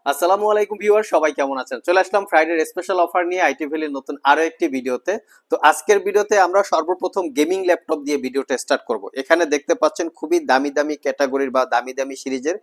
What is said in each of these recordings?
আসসালামু আলাইকুম ভিউয়ার, সবাই কেমন আছেন? চলে আসলাম ফ্রাইডের স্পেশাল অফার নিয়ে আইটি ভ্যালির নতুন আরো একটি ভিডিওতে। তো আজকের ভিডিওতে আমরা সর্বপ্রথম গেমিং ল্যাপটপ দিয়ে ভিডিওটা স্টার্ট করব। এখানে দেখতে পাচ্ছেন খুবই দামি দামি ক্যাটাগরির বা দামি দামি সিরিজের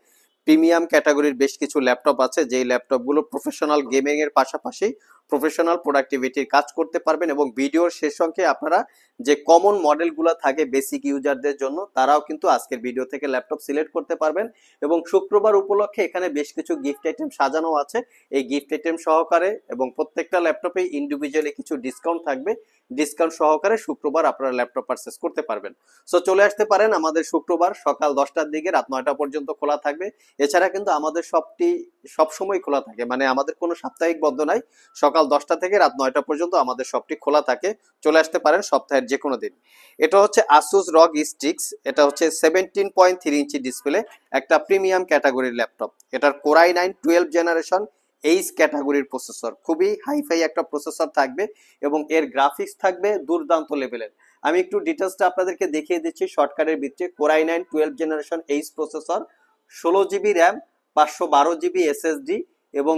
প্রিমিয়াম ক্যাটাগরির বেশ কিছু ল্যাপটপ আছে, যেই ল্যাপটপগুলো প্রফেশনাল গেমিং এর পাশাপাশি প্রফেশনাল প্রোডাক্টিভিটির কাজ করতে পারবেন। এবং ভিডিওর শেষ অংশে আপনারা যে কমন মডেলগুলো থাকে বেসিক ইউজারদের জন্য, তারাও কিন্তু আজকের ভিডিও থেকে ল্যাপটপ সিলেক্ট করতে পারবেন। এবং শুক্রবার উপলক্ষে এখানে বেশ কিছু গিফট আইটেম সাজানো আছে। এই গিফট আইটেম সহকারে এবং প্রত্যেকটা ল্যাপটপে ইন্ডিভিজুয়ালি কিছু ডিসকাউন্ট থাকবে। ডিসকাউন্ট সহকারে শুক্রবার আপনারা ল্যাপটপ পারচেস করতে পারবেন। সো চলে আসতে পারেন, আমাদের শুক্রবার সকাল 10টার দিকে রাত 9টা পর্যন্ত খোলা থাকবে। এছাড়া কিন্তু আমাদের শপটি সবসময় খোলা থাকে, মানে আমাদের কোনো সাপ্তাহিক বন্ধ নাই। সকাল 10টা থেকে রাত 9টা পর্যন্ত আমাদের শপটি খোলা থাকে। চলে আসতে পারেন সপ্তাহের যে কোনো দিন। এটা হচ্ছে আসুস রগ স্টিক্স। এটা হচ্ছে 17.3 ইঞ্চি ডিসপ্লে, একটা প্রিমিয়াম ক্যাটাগরির ল্যাপটপ। এটার কোরাই 9 12 জেনারেশন এইচ ক্যাটাগরির প্রসেসর, খুবই হাইফাই একটা প্রসেসর থাকবে এবং এর গ্রাফিক্স থাকবে দুর্দান্ত লেভেলের। আমি একটু ডিটেলসটা আপনাদেরকে দেখিয়ে দিচ্ছি শর্টকাটের ভিতরে। Core i 9 12 generation H processor, 16 GB RAM, 512 GB SSD এবং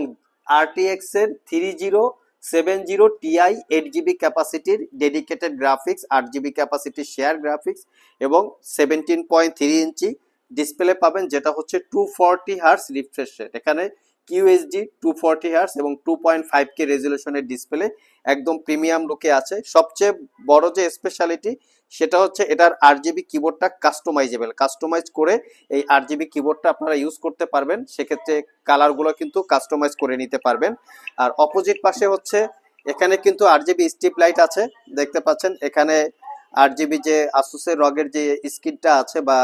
আরটিএক্স এর 3070 Ti 8 জিবি ক্যাপাসিটির ডেডিকেটেড গ্রাফিক্স, 8 জিবি ক্যাপাসিটির শেয়ার গ্রাফিক্স এবং 17.3 ইঞ্চি ডিসপ্লে পাবেন, যেটা হচ্ছে 240 হার্স রিফ্রেশ রেট। এখানে কিউএসডি 240 হার্স এবং 2.5K রেজলিউশনের ডিসপ্লে, একদম প্রিমিয়াম লুকে আছে। সবচেয়ে বড় যে স্পেশালিটি সেটা হচ্ছে এটার 8 জিবি কিবোর্ডটা কাস্টমাইজেবল। কাস্টমাইজ করে এই 8 জিবি কিবোর্ডটা আপনারা ইউজ করতে পারবেন, সেক্ষেত্রে কালারগুলো কিন্তু কাস্টমাইজ করে নিতে পারবেন। আর অপোজিট পাশে হচ্ছে এখানে কিন্তু 8 জিবি স্ট্রিপ লাইট আছে, দেখতে পাচ্ছেন। এখানে 8 জিবি যে আসুসের রগের যে স্ক্রিনটা আছে বা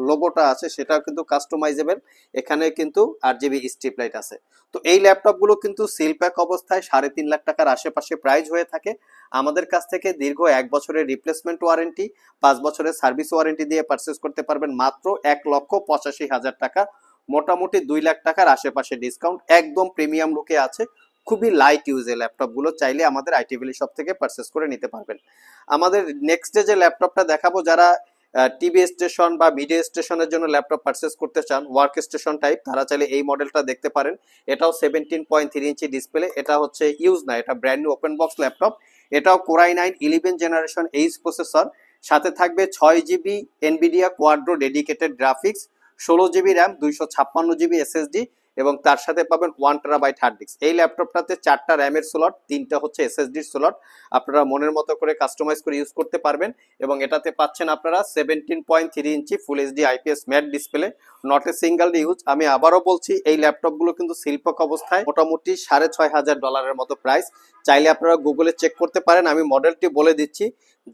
লোগোটা আছে সেটাও কিন্তু কাস্টমাইজেবল। এখানে কিন্তু 8 জিবি স্ট্রিপ লাইট আছে। তো এই ল্যাপটপগুলো কিন্তু সিল প্যাক অবস্থায় 3.5 লাখ টাকার আশেপাশে প্রাইস হয়ে থাকে। আমাদের কাছ থেকে দীর্ঘ 1 বছরের রিপ্লেসমেন্ট ওয়ারেন্টি, 5 বছরের সার্ভিস ওয়ারেন্টি দিয়ে পারচেস করতে পারবেন মাত্র 1,85,000 টাকা। মোটামুটি 2 লাখ টাকার আশেপাশে ডিসকাউন্ট, একদম প্রিমিয়াম লুকে আছে। খুবই লাইট ইউজ এই ল্যাপটপগুলো, চাইলে আমাদের আইটি ভ্যালি শপ থেকে পারচেস করে নিতে পারবেন। আমাদের নেক্সট যে ল্যাপটপটা দেখাবো, যারা টিভি স্টেশন বা মিডিয়া স্টেশনের জন্য ল্যাপটপ পারচেস করতে চান, ওয়ার্ক স্টেশন টাইপ, তারা চাইলে এই মডেলটা দেখতে পারেন। এটাও 17.3 ইঞ্চি ডিসপ্লে। এটা হচ্ছে ইউজ না, এটা brand new open box laptop. এটাও কোরাই 9 11 জেনারেশন এইচ প্রসেসর, সাথে থাকবে 6 GB Nvidia কোয়াড্রো dedicated graphics, 16 GB RAM, 256 GB SSD এবং তার সাথে পাবেন 1 টেরাবাইট হার্ড ডিস্ক। এই ল্যাপটপটাতে 4টা র্যামের স্লট, 3টা হচ্ছে এসএসডির স্লট। আপনারা মনের মতো করে কাস্টমাইজ করে ইউজ করতে পারবেন। এবং এটাতে পাচ্ছেন আপনারা 17.3 inch full HD IPS matte display, not a single use. আমি আবারও বলছি, এই ল্যাপটপগুলো কিন্তু শিল্পক অবস্থায় মোটামুটি $6,500 মতো প্রাইস। চাইলে আপনারা গুগলে চেক করতে পারেন। আমি মডেলটি বলে দিচ্ছি,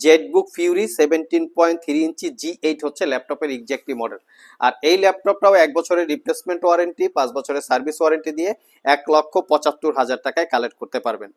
জেটবুক ফিউরি 17.3 ইঞ্চি G8 হচ্ছে ল্যাপটপের এক্স্যাক্টলি মডেল। আর এই ল্যাপটপটাও 1 বছরের রিপ্লেসমেন্ট ওয়ারেন্টি, 5 বছরের সার্ভিস ওয়ারেন্টি দিয়ে 1,75,000 টাকায় কালেক্ট করতে পারবেন।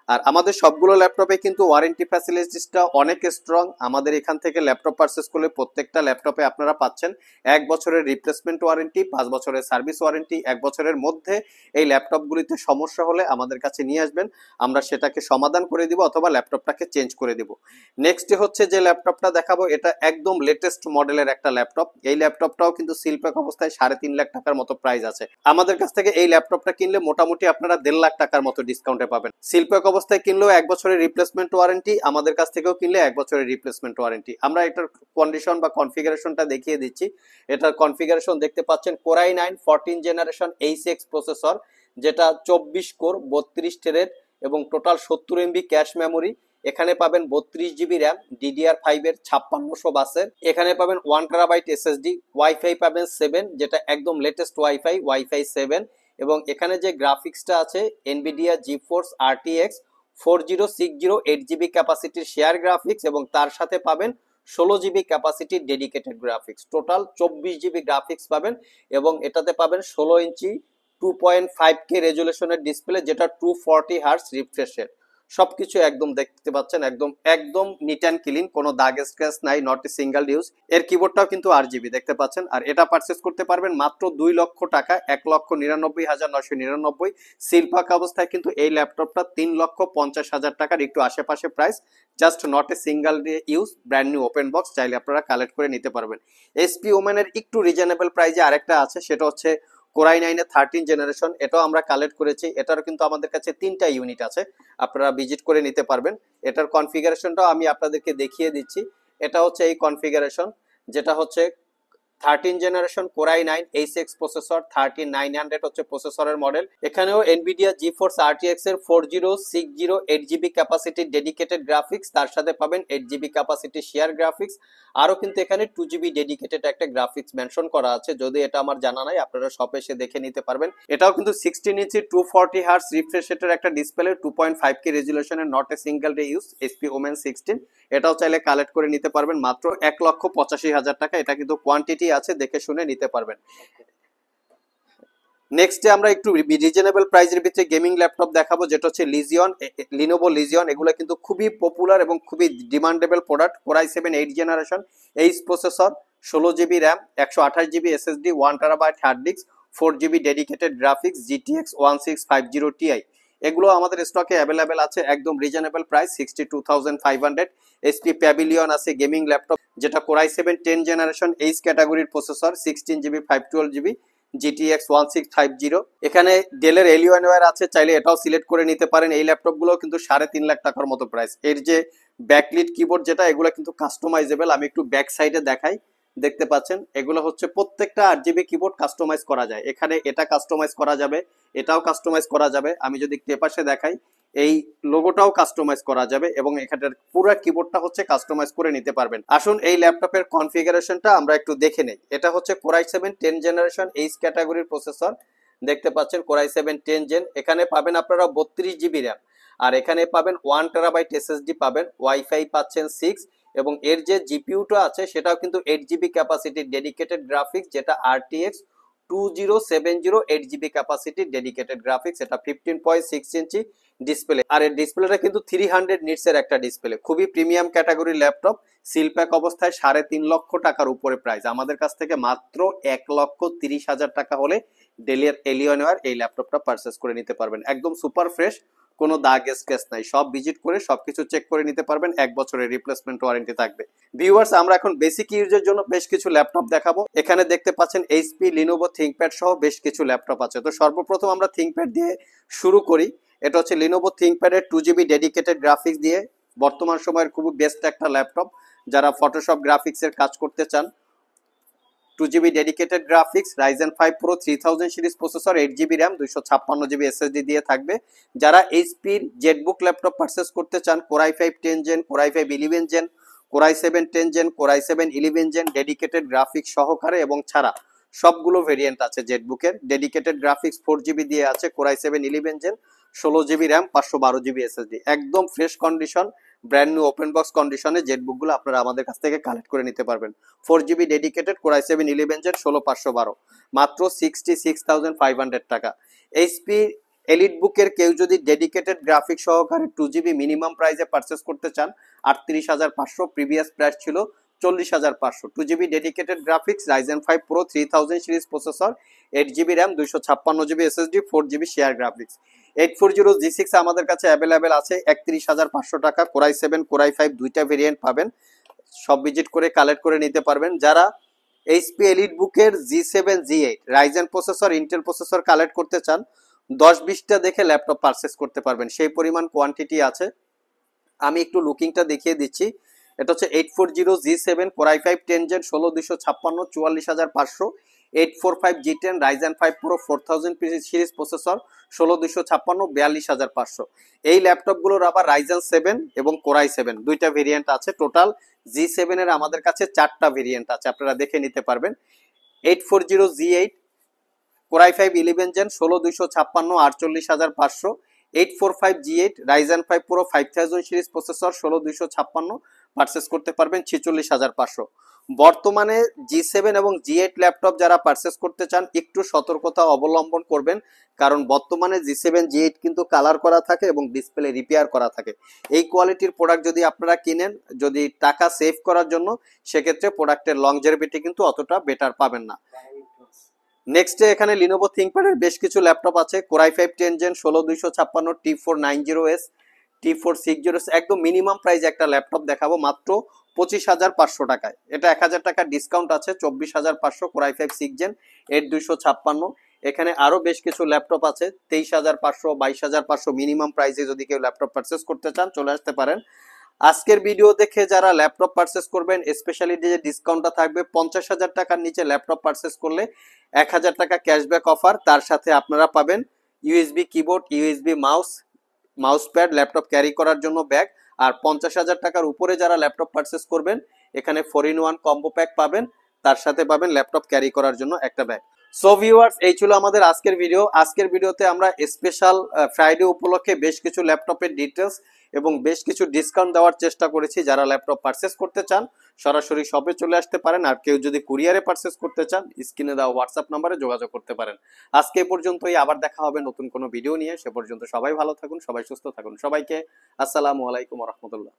আর আমাদের সবগুলো ল্যাপটপে কিন্তু ওয়ারেন্টি ফ্যাসিলিটিসটা অনেক স্ট্রং। আমাদের এখান থেকে ল্যাপটপ পারচেস করলে প্রত্যেকটা ল্যাপটপে আপনারা পাচ্ছেন 1 বছরের রিপ্লেসমেন্ট ওয়ারেন্টি, 5 বছরের সার্ভিস ওয়ারেন্টি। 1 বছরের মধ্যে এই ল্যাপটপগুলিতে সমস্যা হলে আমাদের কাছে নিয়ে আসবেন, আমরা সেটাকে সমাধান করে দিব অথবা ল্যাপটপটাকে চেঞ্জ করে দিব। নেক্সট হচ্ছে যে ল্যাপটপটা দেখাবো, এটা একদম লেটেস্ট মডেলের একটা ল্যাপটপ। এই ল্যাপটপটাও কিন্তু সিলপ্যাক অবস্থায় 3.5 লাখ টাকার মতো প্রাইস আছে। আমাদের কাছ থেকে এই ল্যাপটপটা কিনলে মোটামুটি আপনারা 1.5 লাখ টাকার মতো ডিসকাউন্টে পাবেন। সিলপ্যাক অবস্থায় কিনলেও 1 বছরের রিপ্লেসমেন্ট ওয়ারেন্টি, আমাদের কাছ থেকেও কিনলে 1 বছরের রিপ্লেসমেন্ট ওয়ারেন্টি। আমরা এটার কন্ডিশন বা কনফিগারেশনটা দেখিয়ে দিচ্ছি। এটার কনফিগারেশন দেখতে পাচ্ছেন, কোরাই 9 14 জেনারেশন এইচ প্রসেসর, যেটা 24 কোর 32 থ্রেড এবং টোটাল 70 এমবি ক্যাশ মেমোরি। এখানে পাবেন 32 জিবি র্যাম, DDR5 এর 5600 বাসের। এখানে পাবেন 1 টেরাবাইট এসএসডি, ওয়াইফাই পাবেন 7, যেটা একদম লেটেস্ট ওয়াইফাই 7। এবং এখানে যে গ্রাফিক্সটা আছে, এনভিডিয়া জিফোর্স RTX 4060 8 জিবি ক্যাপাসিটির শেয়ার গ্রাফিক্স এবং তার সাথে পাবেন 16 জিবি ক্যাপাসিটির dedicated graphics. Total 24 GB graphics পাবেন এবং এটাতে পাবেন 16 ইঞ্চি 2.5K রেজুলেশনের ডিসপ্লে, যেটা 240 হার্স রিফ্রেশ রেট। সবকিছু একদম দেখতে পাচ্ছেন, একদম একদম নিট অ্যান্ড ক্লিন, কোনো দাগ স্ক্র্যাচ নাই, নট এ সিঙ্গেল ইউজ। এর কিবোর্ডটাও কিন্তু 8 জিবি দেখতে পাচ্ছেন। আর এটা পারচেস করতে পারবেন মাত্র 2 লক্ষ টাকা, 1,99,999। সিলপাক অবস্থায় কিন্তু এই ল্যাপটপটা 3,50,000 টাকার একটু আশেপাশে price. Just not a single use, brand new open box, চাইলে আপনারা কালেক্ট করে নিতে পারবেন। এসপি ওমেনের একটু রিজনেবল প্রাইজে আরেকটা আছে, সেটা হচ্ছে কোরাই 9 এর 13 জেনারেশন, এটাও আমরা কালেক্ট করেছি। এটারও কিন্তু আমাদের কাছে 3টা ইউনিট আছে, আপনারা ভিজিট করে নিতে পারবেন। এটার কনফিগারেশনটাও আমি আপনাদেরকে দেখিয়ে দিচ্ছি। এটা হচ্ছে এই কনফিগারেশন, যেটা হচ্ছে 13 জেনারেশন কোরাই 9 এইচ প্রসেসর, 13900 হচ্ছে প্রসেসরের মডেল। এখানেও এনভিডিয়া জিফোর্স আরটিএক্স এর 4060 8GB ক্যাপাসিটি ডেডিকেটেড গ্রাফিক্স, তার সাথে পাবেন 8GB ক্যাপাসিটি শেয়ার গ্রাফিক্স। আরো কিন্তু এখানে 2GB ডেডিকেটেড একটা গ্রাফিক্স মেনশন করা আছে, যদি এটা আমার জানা নাই, আপনারা শপে এসে দেখে নিতে পারবেন। এটাও কিন্তু 16 ইঞ্চি 240 হার্টজ রিফ্রেশ রেটের একটা ডিসপ্লে, 2.5K রেজুলেশনের, not a single day use, HP Omen 16। এটাও চাইলে কালেক্ট করে নিতে পারবেন মাত্র 1,85,000 টাকা। এটা কিন্তু কোয়ান্টিটি আছে, দেখে শুনে নিতে পারবেন। নেক্সটে আমরা একটু রিজনেবল প্রাইসের ভিতরে গেমিং ল্যাপটপ দেখাবো, যেটা হচ্ছে লিজিয়ন, লিনোভো লিজিয়ন। এগুলো কিন্তু খুবই পপুলার এবং খুবই demandable product. Core i 7 8 generation, H processor, 16GB RAM, 128GB SSD, 1TB hard disk, 4GB dedicated graphics, GTX 1650 Ti। এগুলো আমাদের স্টকে অ্যাভেলেবেল আছে, একদম রিজনেবল প্রাইস 62,500। এসপি প্যাভিলিয়ন আছে গেমিং ল্যাপটপ, যেটা কোরাই 7 10 জেনারেশন, এইচ ক্যাটাগরির প্রসেসর, 16GB 512GB, GTX 1650। এখানে ডেলের এলিওয়ানওয়্যার আছে, চাইলে এটাও সিলেক্ট করে নিতে পারেন। এই ল্যাপটপগুলো কিন্তু 3.5 লাখ টাকার মতো প্রাইস। এর যে ব্যাকলিট কিবোর্ড, যেটা এগুলো কিন্তু কাস্টমাইজেবল। আমি একটু ব্যাক সাইডে দেখাই, দেখতে পাচ্ছেন এগুলো হচ্ছে প্রত্যেকটা 8GB কিবোর্ড কাস্টমাইজ করা যায়। এখানে এটা কাস্টমাইজ করা যাবে, এটাও কাস্টমাইজ করা যাবে। আমি যদি পাশে দেখাই, এই লোগোটাও কাস্টমাইজ করা যাবে এবং এখানটার পুরো কিবোর্ডটা হচ্ছে কাস্টমাইজ করে নিতে পারবেন। আসুন এই ল্যাপটপের কনফিগারেশনটা আমরা একটু দেখে নেই। এটা হচ্ছে কোরাই 7 10 জেনারেশন এইচ ক্যাটাগরির প্রসেসর, দেখতে পাচ্ছেন কোরাই 7 10 জেন। এখানে পাবেন আপনারা 32GB র্যাম, আর এখানে পাবেন 1TB এসএসডি পাবেন, ওয়াইফাই পাচ্ছেন 6, এবং এর যে জিপিইউটা আছে সেটাও কিন্তু 8GB ক্যাপাসিটি ডেডিকেটেড গ্রাফিক্স, যেটা RTX 2070 8GB capacity dedicated graphics. এটা 15.6 ইঞ্চি ডিসপ্লে, আর এর ডিসপ্লেটা কিন্তু 300 নিটস এর একটা ডিসপ্লে। খুবই প্রিমিয়াম ক্যাটাগরির ল্যাপটপ, সিলপ্যাক অবস্থায় 3.5 লক্ষ টাকার উপরে প্রাইস। আমাদের কাছ থেকে মাত্র 1,30,000 টাকা হলে ডেলের এলিয়নওয়্যার এই ল্যাপটপটা পারচেস করে নিতে পারবেন। একদম সুপার ফ্রেশ, কোনো দাগ স্ক্র্যাচ নাই। সব ভিজিট করে সবকিছু চেক করে নিতে পারবেন, 1 বছরের রিপ্লেসমেন্ট ওয়ারেন্টি থাকবে। ভিউয়ার্স, আমরা এখন বেসিক ইউজের জন্য বেশ কিছু ল্যাপটপ দেখাবো। এখানে দেখতে পাচ্ছেন এইচপি, লিনোভো, থিংকপ্যাড সহ বেশ কিছু ল্যাপটপ আছে। তো সর্বপ্রথম আমরা থিংকপ্যাড দিয়ে শুরু করি। এটা হচ্ছে লিনোভো থিংকপ্যাডের 2GB ডেডিকেটেড গ্রাফিক্স দিয়ে বর্তমান সময়ের খুবই বেস্ট একটা ল্যাপটপ। যারা ফটোশপ গ্রাফিক্সের কাজ করতে চান, 2GB dedicated graphics, Ryzen 5 Pro 3000 series processor, 8GB RAM, 256GB SSD দিয়ে থাকবে। যারা এইচপির জেটবুক ল্যাপটপ পারচেস করতে চান, Core i 5 10 gen, Core i 5 11 gen, Core i 7 10 gen, Core i 7 11 gen dedicated graphics সহকারে এবং ছাড়া সবগুলো ভেরিয়েন্ট আছে জেটবুকের। ডেডিকেটেড গ্রাফিক্স 4GB দিয়ে আছে, Core i 7 11 gen, 16GB RAM, 512GB SSD. একদম fresh condition, brand new open box কন্ডিশনে জেটবুকগুলো আপনারা আমাদের কাছ থেকে কালেক্ট করে নিতে পারবেন। 4GB ডেডিকেটেড কোরাই 7 11 জেন, 16512, মাত্র 66,500 টাকা। এইচপি এলিট বুকের কেউ যদি ডেডিকেটেড গ্রাফিক সহকারে 2GB মিনিমাম প্রাইসে পারচেস করতে চান, 38,500, প্রিভিয়াস প্রাইস ছিল 40,500। 2GB dedicated graphics, Ryzen 5 Pro 3000 series processor, 8GB RAM, 256GB SSD, 4GB share graphics. 840 G6 আমাদের কাছে অ্যাভেলেবেল আছে 31,500 টাকা। কোরাই 7 কোরাই 5 দুইটা ভেরিয়েন্ট পাবেন, সব ভিজিট করে কালেক্ট করে নিতে পারবেন। যারা এইচপি এলিট বুকের G7 G8 Ryzen processor, Intel processor collect করতে চান, 10-20টা দেখে ল্যাপটপ পারচেস করতে পারবেন, সেই পরিমাণ কোয়ান্টিটি আছে। আমি একটু লুকিংটা দেখিয়ে দিচ্ছি। এটা হচ্ছে 840 G7 Core i 5 10 gen, 16256, 44,500। 845 G10 Ryzen 5 Pro 4000 series processor, 16256, 42,500। এই ল্যাপটপগুলোর আবার Ryzen 7 এবং কোরাই 7 দুইটা ভেরিয়েন্ট আছে। টোটাল G7 এর আমাদের কাছে 4টা ভেরিয়েন্ট আছে, আপনারা দেখে নিতে পারবেন। 840 G8 Core i 5 11 gen, 16256, 48,500। 845 G8 Ryzen 5 Pro 5000 series processor, 16256, purchase করতে পারবেন 46,500। বর্তমানে G7 এবং G8 ল্যাপটপ যারা পারচেস করতে চান, একটু সতর্কতা অবলম্বন করবেন, কারণ বর্তমানে G7 G8 কিন্তু কালার করা থাকে এবং ডিসপ্লে রিপেয়ার করা থাকে। এই কোয়ালিটির প্রোডাক্ট যদি আপনারা কিনেন, যদি টাকা সেভ করার জন্য, সেক্ষেত্রে প্রোডাক্টের লংজেভিটি কিন্তু অতটা বেটার পাবেন না। নেক্সটে এখানে লিনোভো থিংকপ্যাডের বেশ কিছু ল্যাপটপ আছে। কোরাই 5 10 জেন, 16256, T490S, T460S, একদম মিনিমাম প্রাইস একটা ল্যাপটপ দেখাবো মাত্র 25,500 টাকায়। এটা 1,000 টাকা ডিসকাউন্ট আছে, 24,500। কোরাই 5 6 জেন, 8256, এখানে আরো বেশ কিছু ল্যাপটপ আছে, 23,500, 22,500 মিনিমাম প্রাইসে যদি কেউ ল্যাপটপ পারচেস করতে চান চলে আসতে পারেন। আজকের ভিডিও দেখে যারা ল্যাপটপ পারচেস করবেন, স্পেশালি যে ডিসকাউন্টটা থাকবে, 50,000 টাকার নিচে ল্যাপটপ পারচেস করলে 1,000 টাকা ক্যাশব্যাক অফার, তার সাথে আপনারা পাবেন USB keyboard, USB mouse pad, laptop carry করার জন্য ব্যাগ। আর 50,000 টাকার উপরে যারা ল্যাপটপ পারচেস করবেন, এখানে 4-in-1 কম্বো প্যাক পাবেন, তার সাথে পাবেন ল্যাপটপ ক্যারি করার জন্য একটা ব্যাগ। সো ভিউয়ার্স, এই ছিল আমাদের আজকের ভিডিও। আজকের ভিডিওতে আমরা স্পেশাল ফ্রাইডে উপলক্ষে বেশ কিছু ল্যাপটপের ডিটেলস এবং বেশ কিছু ডিসকাউন্ট দেওয়ার চেষ্টা করেছি। যারা ল্যাপটপ পারচেস করতে চান সরাসরি শপে চলে আসতে পারেন, আর কেউ যদি কুরিয়ারে পারচেস করতে চান স্ক্রিনে দেওয়া হোয়াটসঅ্যাপ নাম্বারে যোগাযোগ করতে পারেন। আজকে এ পর্যন্তই, আবার দেখা হবে নতুন কোনো ভিডিও নিয়ে। সে পর্যন্ত সবাই ভালো থাকুন, সবাই সুস্থ থাকুন। সবাইকে আসসালামু আলাইকুম ওয়া রাহমাতুল্লাহ।